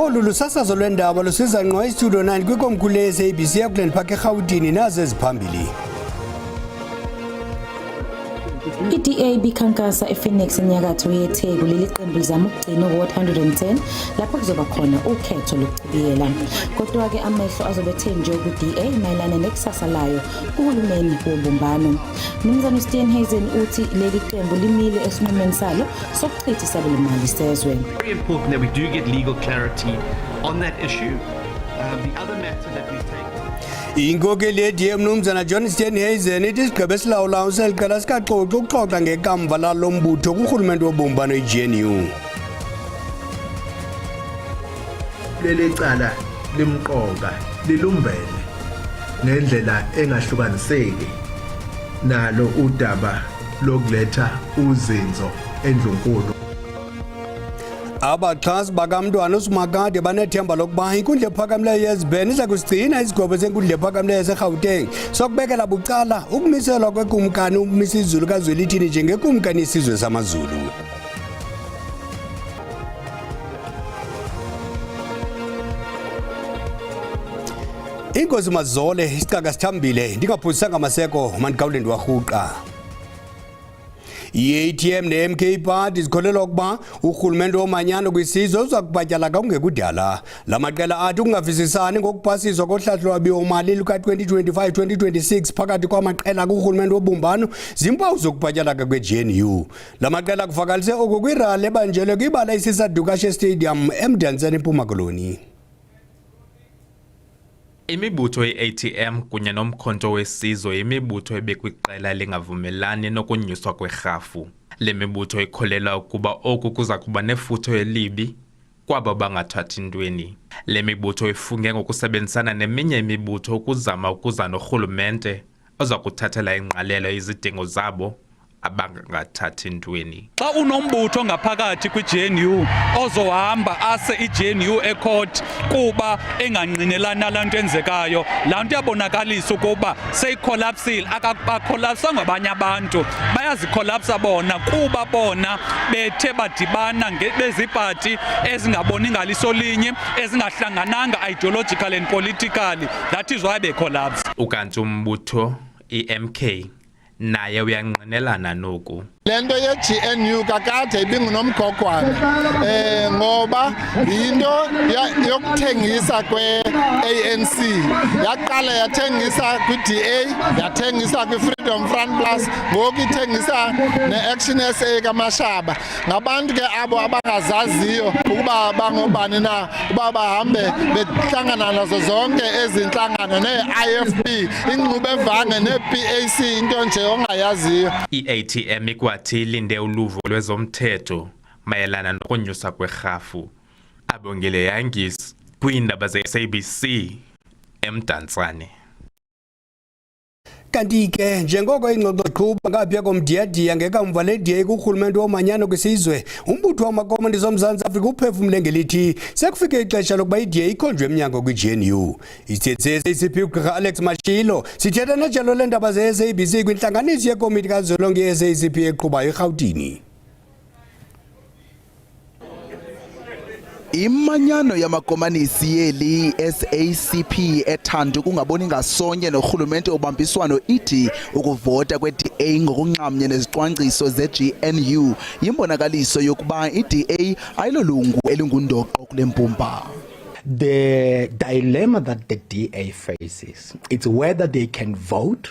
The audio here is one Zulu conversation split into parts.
Olu lusasazo lwendaba lusiza ngqo iStudio 9 kwikomkhulu le-SABC eAukland Park eRhawutini nazo eziphambili. I-DA bikhankasa ePhoenix enyakatho yeTheku leli qembu lizama ukugcina uWard 110 lapho kuzoba khona ukhetho lokuchibiyela. Kodwa-ke amehlo azobe ethenjwe ku-DA mayelana nekusasa layo kuhulumeni wobumbano. Mnumzane Steenhuisen uthi leli qembu limile esinqumeni salo sokuchitha isabelomali sezwe. Very important that we do get legal clarity on that issue. The other matter that we take. Inkokeli ye-DA Mnumzana John Steenhuisen ithi isigqibo esilawulayo seliqela sikaxoxa ukuxoxa ngekamva lalo mbutho kurhulumente wobumbano i-GNU. Leli cala limqoka lilumbene ngendlela engahlukaniseki nalo udaba lokuletha uzinzo endlunkulu. Abaxhasi bakamntwana uSimakade banethemba lokuba inkundla ephakamileyo yeZibhene iza kusigcina isigwebo senkundla ephakamileyo yaseGauteng sokubekela bucala ukumiselwa kwekumkani ukumisa izulu kaZwelithini njengekumkani yesizwe samaZulu. Inkosi Mazole isicaka sithambile ndingaphosisanga amaseko uManigawulendi warhuqa. I-ATM ne-MK Party zikholelwa ukuba urhulumente womanyano kwisizwe uza kubhatyala kungekudala. La maqela athi ukungavisisani ngokupasiswa kohlahlo lwabiwo-mali luka-2025-2026 phakathi kwamaqela kurhulumente wobumbano zimpawu zokubhatyala kwe-GNU. La maqela kuvakalise oku kwirali ebanjelwe kwibala isisadukashe Stadium eMdantsane eMpuma Koloni. Imibutho ye-ATM kunye nomkhonto wesizwe imibutho ebekwiqela lingavumelani nokunyuswa kwerhafu. Le mibutho ikholelwa ukuba oku kuza kuba nefuthe elibi kwabo bangathathi ntweni. Le mibutho ifunge ngokusebenzisana neminye imibutho ukuzama ukuza norhulumente oza kuthathela ingqalelo izidingo zabo abangathathi ntweni. Xa unombutho ngaphakathi kwi-GNU ozohamba ase i-GNU ecourt kuba engangqinelani nala nto enzekayo, laa nto yabonakalisa ukuba seyikolapsile. Akabakolapsanga abanye abantu, bayazikolapsa bona kuba bona bethe badibana bezipati ezingaboni ngaliso linye, ezingahlangananga ideological and politically. That is why they collapse. Ukanti umbutho i-MK naye uyangqinelana noku. Lento ye-GNU kakade ibingunomgogwana ngoba into yokuthengisa kwe-ANC yaqala yathengisa kwi-DA, yathengisa kwi-Freedom Front Plus, ngoku ithengisa ne-Action SA kaMashaba. Ngabantu ke abo abangazaziyo ukuba bangobani na, uba bahambe behlangana nazo zonke ezinhlangano ne-IFP, ingxube evange ne-PAC, into nje ongayaziyo. I-ATM ikwathi ilinde uluvo lwezomthetho mayelana nokunyusa kwerhafu. Abongile Yangis kwiindaba ze-SABC eMdantsane. Kanti ke njengoko ingxoxo iqhuba ngapha komdiyadiya ngekamva le-DA kurhulumente womanyano kwisizwe, umbutho wamakomandi zoMzantsi Afrika uphefumle ngelithi sekufike ixesha lokuba i-DA ikhonjwe emnyango kwi-GNU. Isithethi se-SACP uGqr Alex Mashilo sithetha nejelo leendaba ze-SABC kwintlanganiso yekomiti kazwelonke ye-SACP eqhubayo eRhawutini. Imanyano yamakomanisi yeli SACP ethanda ukungaboni ngasonye norhulumente obambiswano ithi ukuvota kwe-DA ngokunxamnye nezicwangciso ze-GNU yimbonakaliso yokuba i-DA ayilolungu elingundoqo kule mpumba. The dilemma that the DA faces, it's whether they can vote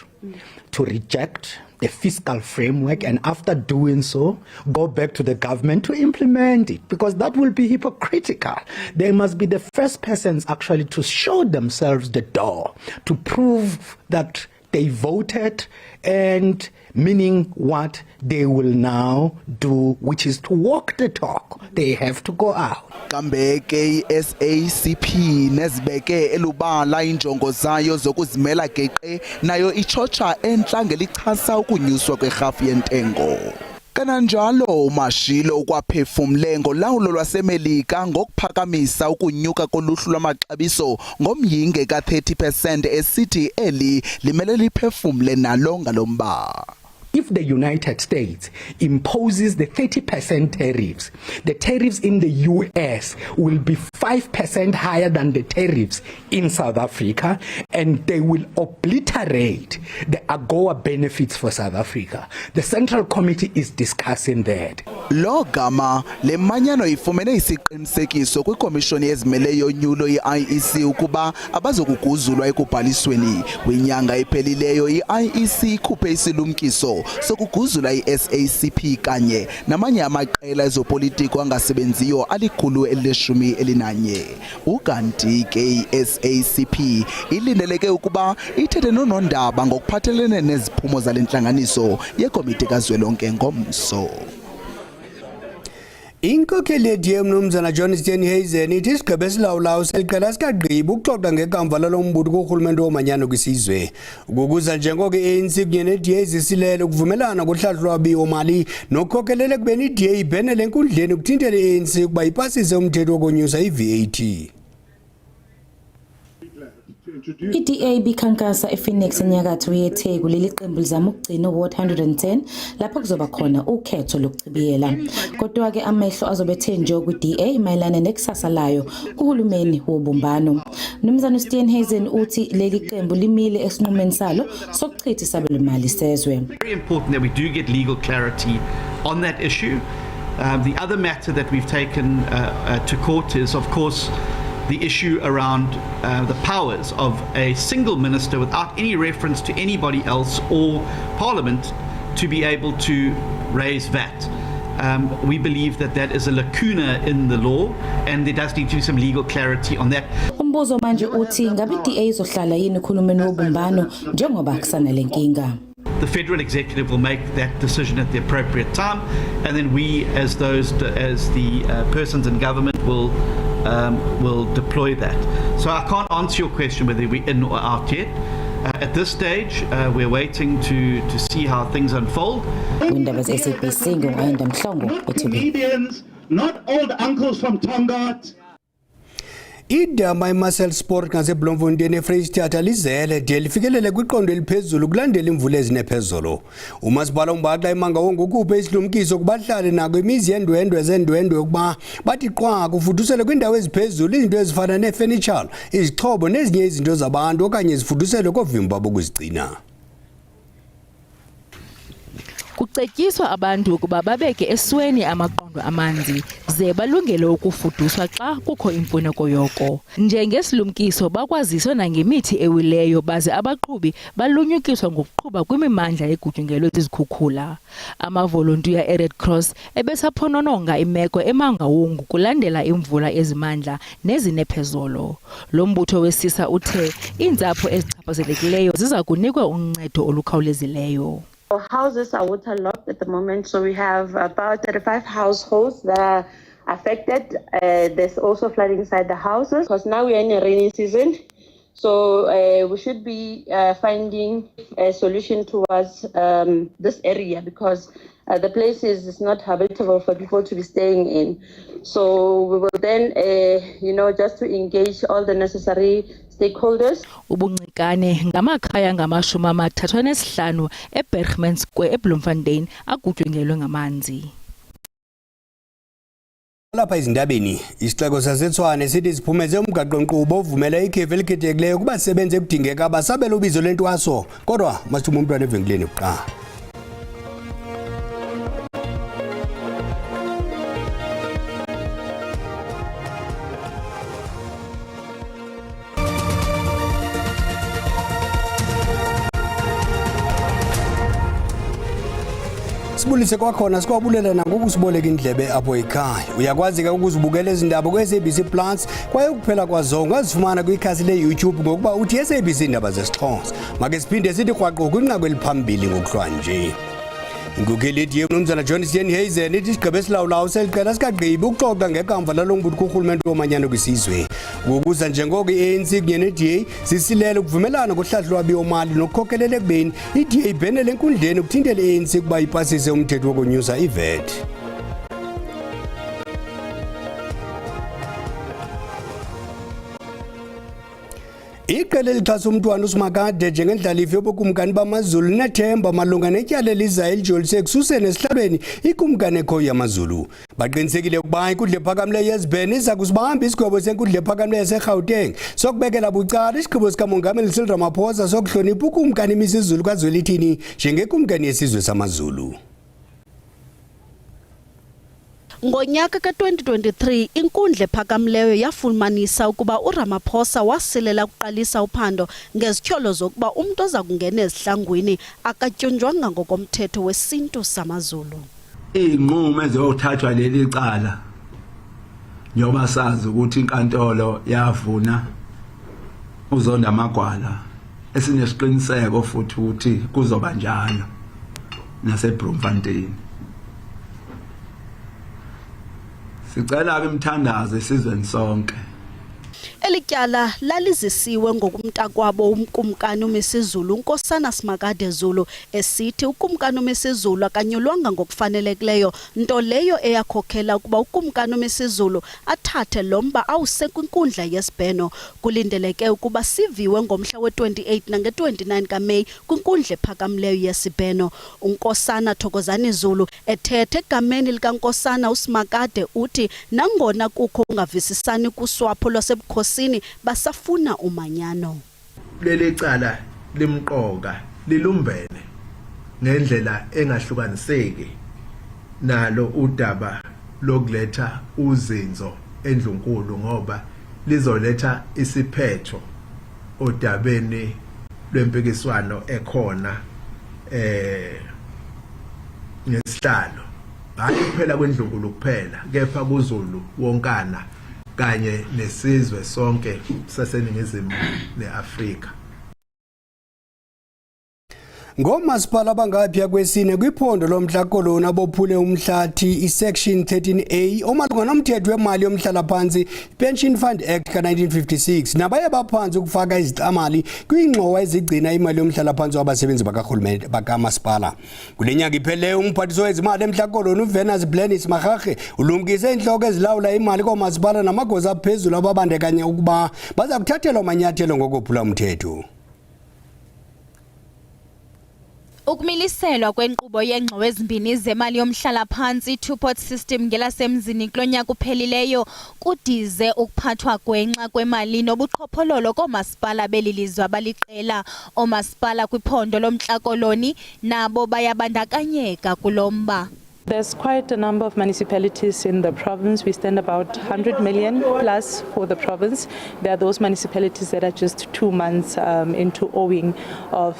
to reject the fiscal framework and after doing so, go back to the government to implement it, because that will be hypocritical. They must be the first persons actually to show themselves the door, to prove that they voted, and meaning what they will now do, which is to walk the talk. They have to go out. Kambeke SACP nezibeke elubala injongo zayo zokuzimela geqe nayo ichocha entla ngelichasa ukunyuswa kwerhafu yentengo. Kananjalo Mashilo ukwaphefumle ngolawulo lwaseMelika ngokuphakamisa ukunyuka koluhlu lwamaxabiso ngomyinge ka 30% esithi eli limele liphefumle nalo ngalomba. If the United States imposes the 30% tariffs, the tariffs in the US will be 5% higher than the tariffs in South Africa, and they will obliterate the AGOA benefits for South Africa. The Central Committee is discussing that. Lo gama le manyano ifumene isiqinisekiso kwikomishoni ezimeleyo yonyulo ye-IEC ukuba abazokuguzulwa ekubhalisweni kwinyanga ephelileyo. I-IEC ikhuphe isilumkiso sokuguzula i-SACP kanye namanye amaqela ezopolitiko angasebenziyo alikhulu-11. Ukanti ke i-SACP ilindeleke ukuba ithethe nonondaba ngokuphathelene neziphumo zale ntlanganiso yekomiti kazwelonke ngomso. Inkokheli ye-DA Mnumzana John Steenhuisen ithi isigaba esilawulayo seliqela sikagqiba ukuxoxa ngekamva lalo mbutho kurhulumente womanyano kwisizwe. Ukukuza njengoko i-ANC kunye ne-DA zisilele ukuvumelana ngohlahlo lwabiwo-mali nokukhokelela ekubeni i-DA ibhenele enkundleni ukuthintela i-ANC ukuba ipasise umthetho wokonyusa i-VAT. I-DA ibikhankasa ePhoenix enyakatho yeTheku leli qembu lizama ukugcina uWard 110 lapho kuzoba khona ukhetho lokuchibiyela. Kodwa ke amehlo azobe ethenjwe ku-DA mayelana nekusasa layo kuhulumeni wobumbano. Mnumzana Steenhuisen uthi leli qembu limile esinqumeni salo sokuchitha isabelomali sezwe. Very important that we do get legal clarity on that issue. The other matter that we've taken to court is, of course, the issue around the powers of a single minister without any reference to anybody else or Parliament to be able to raise VAT. We believe that that is a lacuna in the law and there does need to be some legal clarity on that. Umbuzo manje uthi ngabe i-DA izohlala yini ukhulumeni wobumbano njengoba kusanale nkinga. The federal executive will make that decision at the appropriate time, and then we, as the persons in government, will deploy that. So I can't answer your question whether we're in or out yet. At this stage, we're waiting to see how things unfold. Comedians, not old uncles from Tongaat. Idama iMarcel Sport ngaseBloemfontein eFreystata lizele de lifikelele kwiqondo eliphezulu kulandela imvula ezinephezulu. Umasipala uMbaxa imanga wonke ukuphe isilumkiso kubahlali nako imizi yendwendwe zendwendwe ukuba bathi qwa kufudusele kwindawo eziphezulu izinto ezifana nefurniture, izixhobo nezinye izinto zabantu okanye zifudusele kovimba bokuzigcina. Kucetyiswa abantu ukuba babeke esweni amaqondo amanzi ze balungele ukufuduswa xa kukho imfuneko yoko. Njengesilumkiso bakwaziswa nangemithi ewileyo baze abaqhubi balunyukiswa ngokuqhuba kwimimandla egutyungelwe zizikhukhula. Amavolontiya eRed Cross ebesaphonononga imeko eMangaung kulandela imvula ezimandla nezinephezolo. Lo mbutho wesisa uthe iintsapho ezichaphazelekileyo ziza kunikwa uncedo olukhawulezileyo. Houses are waterlogged at the moment, so we have about 35 households that are affected. There's also flooding inside the houses because now we are in a rainy season. So we should be finding a solution towards this area because the place is not habitable for people to be staying in. So we will then, just to engage all the necessary stakeholders. Ubungcikane ngamakhaya ngama-35 eBergman Square eBloemfontein agutyungelwe ngamanzi. Lapha izindabeni isixeko saseTshwane sithi siphumeze umgaqo-nkqubo ovumela ikhefu elikhethekileyo kubasebenzi ekudingeka abasabela ubizo lentwaso kodwa masithuma umntwana evenkileni kuqala. Sibulise kwakhona sikwabulela nangokusiboleka indlebe apho ekhaya. Uyakwazi ke ukuzibukela izindaba kwi-SABC Plus kwaye ukuphela kwazo ungazifumana kwikhasi le-YouTube ngokuba uthi SABC Indaba zesiXhosa. Make siphinde sithi rhwaqo kwinqaku eliphambili ngokuhlwa nje. Inkokheli ye-DA Mnumzana John Steenhuisen ithi isigaba esilawulayo seliqela sikagqibi ukuxoxa ngekamva lalo mbutho kurhulumente womanyano kwisizwe. Ukukuza njengoko i-ANC kunye ne-DA zisilele ukuvumelana ngohlahlo lwabiwo-mali nokukhokelela ekubeni i-DA ibhenele enkundleni ukuthintela i-ANC ukuba ipasise umthetho wokonyusa i-VAT. Iqela ityala elixhasa umntwana uSimakade njengendlalifa yobukumkani bamaZulu nethemba malunga netyala elizayo elijolise ekususeni esihlalweni ikumkani ekhoyo yamaZulu. Baqinisekile ukuba inkundla ephakamileyo yezibheno iza kusibamba isigwebo senkundla ephakamileyo yaseGauteng sokubekela bucala isigqibo sikamongameli Cyril Ramaphosa sokuhlonipha ukumkani imisiZulu kaZwelithini njengekumkani yesizwe samaZulu. Ngonyaka ka-2023 inkundla ephakamileyo yafumanisa ukuba uRamaphosa wasilela ukuqalisa uphando ngezityholo zokuba umuntu oza kungena ezihlangwini akatyunjwanga ngokomthetho wesintu samaZulu. Iy'nqumo eziyothathwa leli cala njengoba sazi ukuthi inkantolo yavuna uZonda Magwala esinesiqiniseko futhi ukuthi kuzoba njalo naseBloemfontein. Sicela imithandazo esizweni sonke. Elityala lalizisiwe ngokumntakwabo umkumkani uMisizulu uNkosana Simakade Zulu esithi ukumkani uMisizulu akanyulwanga ngokufanelekileyo, nto leyo eyakhokhela ukuba ukumkani uMisizulu athathe lo mba awuse kwinkundla yesibheno. Kulindeleke ukuba siviwe ngomhla we-28 nange-29 kaMeyi kwinkundla ephakamileyo yesibheno. uNkosana Thokozani Zulu ethethe egameni likaNkosana uSimakade uthi nangona kukho ungavisisani kuswapho lwasebukhosini basafuna umanyano. Leli cala limqoka lilumbene ngendlela engahlukaniseki nalo udaba lokuletha uzinzo endlunkulu ngoba lizoletha isiphetho odabeni lwempikiswano ekhona ngesihlalo, hayi kuphela kwendlunkulu kuphela kepha kuZulu wonkana kanye nesizwe sonke saseningizimu neAfrika. Ngomasipala abangaphya kwesine kwiphondo lomhlakoloni abophule umhlathi isection 13A omalunga nomthetho wemali yomhlala phansi Pension Fund Act ka1956 nabaye baphansi ukufaka izicamali kwingxowa ezigcina imali yomhlala phansi wabasebenzi bakahulumende bakamasipala. Kulenyanga ipheleyo umphathiso wezimali emhlakoloni uVenus Blenis Magaghe ulumkise inhloko ezilawula imali komasipala namagosa aphezulu ababandekanye ukuba baza kuthathelwa amanyathelo ngokuphula umthetho. Ukumiliselwa kwenkqubo yengxowa ezimbini zemali yomhlala phansi two-pot system ngelasemzini kulonyaka uphelileyo kudize ukuphathwa gwenxa kwemali nobuqhophololo koomasipala belilizwe abaliqela. Oomasipala kwiphondo lomntla-koloni nabo bayabandakanyeka kulo mba. There's quite a number of municipalities in the province. We stand about 100 million plus for the province. There are those municipalities that are just 2 months into owing of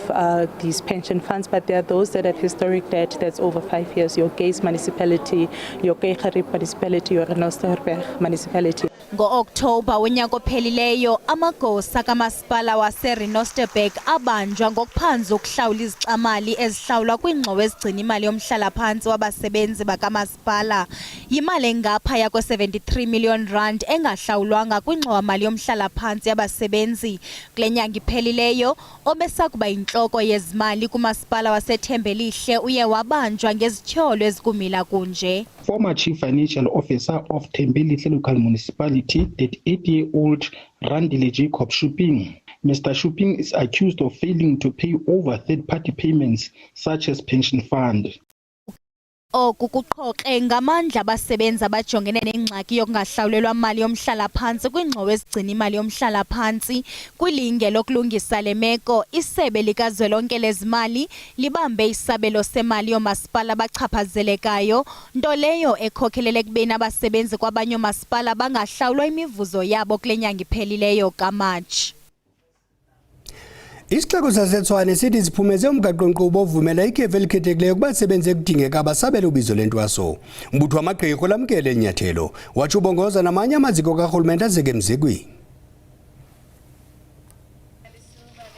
these pension funds, but there are those that have historic debt that's over 5 years. Your Gaze municipality, your Keigerib municipality, your Renosterberg municipality. Ngo-Oktoba wenyaka ophelileyo amagosa kamasipala waseRenosterberg abanjwa ngokuphanza ukuhlawula izixamali ezihlawulwa kwingxowa ezigcina imali yomhlala phantsi wabasebenzi bakamasipala. Yimali engaphaya kwe-73 million rand engahlawulwanga kwingxowa mali yomhlala phantsi yabasebenzi. Kule nyanga iphelileyo obesakuba yintloko yezimali kumasipala waseThembelihle uye wabanjwa ngezityholo ezikumila kunje. Former Chief Financial Officer of Thembelihle Local Municipality, 38-year-old Randile Jacob Shuping. Mr. Shuping is accused of failing to pay over third-party payments such as pension fund. Oku kuqhoxe ngamandla abasebenzi abajongene nengxaki yokungahlawulelwa mali yomhlala phantsi kwingxowa ezigcina imali yomhlala phantsi. Kwilinge lokulungisa le meko, isebe likazwelonke lezimali libambe isabelo semali yoomasipala abachaphazelekayo, nto leyo ekhokhelele ekubeni abasebenzi kwabanye oomasipala bangahlawulwa imivuzo yabo kule nyanga iphelileyo kaMatshi. Isixeko saseTshwane sithi siphumeze umgaqo-nkqubo ovumela ikhefu elikhethekileyo kubasebenzi ekudingeka basabele ubizo lentwaso. Umbutho wamagqirha lamkele inyathelo watsho ubongoza namanye amaziko karhulumente azeke emzekweni.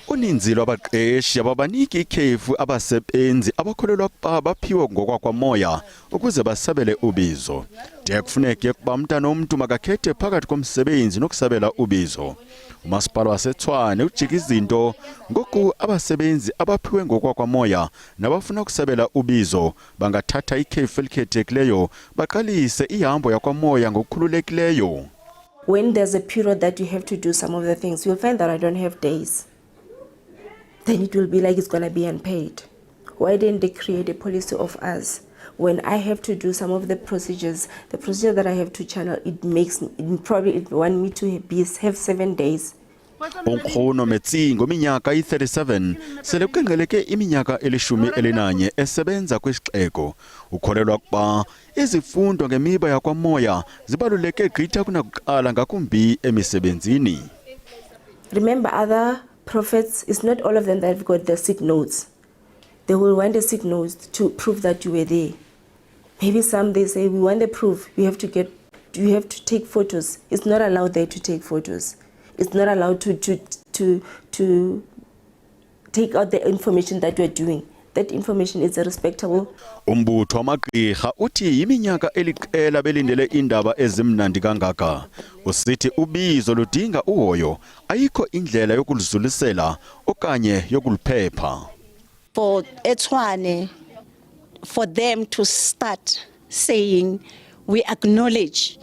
Uninzi lwabaqeshi ababaniki ikhefu abasebenzi abakholelwa ukuba baphiwe ngokwakwamoya ukuze basabele ubizo. De kufuneke ukuba umntana womntu makakhethe phakathi komsebenzi nokusabela ubizo. Umasipala waseTshwane ujika izinto ngoku abasebenzi abaphiwe ngokwakwamoya nabafuna ukusabela ubizo bangathatha ikhefu elikhethekileyo baqalise ihambo yakwamoya ngokukhululekileyo. When there's a period that you have to do some of the things, you'll find that I don't have days. Then it will be like it's going to be unpaid. Why didn't they create a policy of us? When I have to do some of the procedure that I have to channel, it want me to have 7 days. unkhono metsingo iminyaka yi-37 sele kuqenqeleke iminyaka eli-11 esebenza kwisixeko ukholelwa ukuba izifundo ngemiba yakwamoya zibaluleke gqitha kunakuqala ngakumbi emisebenzini. Remember, other prophets, it's not all of them that have got the sick notes. They will want the sick notes to prove that you were there. Maybe some they say, we want the proof, you have to take photos. It's not allowed there to take photos. It's not allowed to take out the information that we're doing. That information is respectable. Umbutho wamagqirha uthi iminyaka eliqela belindele indaba ezimnandi kangaka. Usithi ubizo ludinga uhoyo, ayikho indlela yokuludlulisela okanye yokuliphepha. For Etshwane, for them to start saying we acknowledge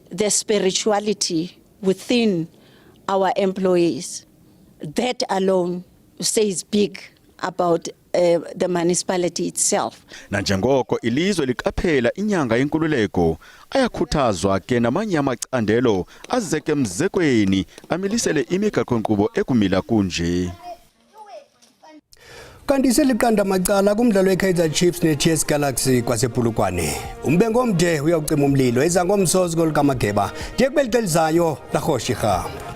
the spirituality within our employees, that alone says big about the municipality itself. Na njengoko ilizwe liqaphela inyanga yenkululeko, ayakhuthazwa ke namanye amacandelo azeke mzekweni amilisele imigaqo-nkqubo ekumila kunje. Kanti seliqanda macala kumdlalo weKaizer Chiefs neTS Galaxy kwasePulukwane. Umbengo omde uyawucima umlilo eza ngomsozo kolkamageba. Ndiye kubeli celizayo la Khoshi Khamba.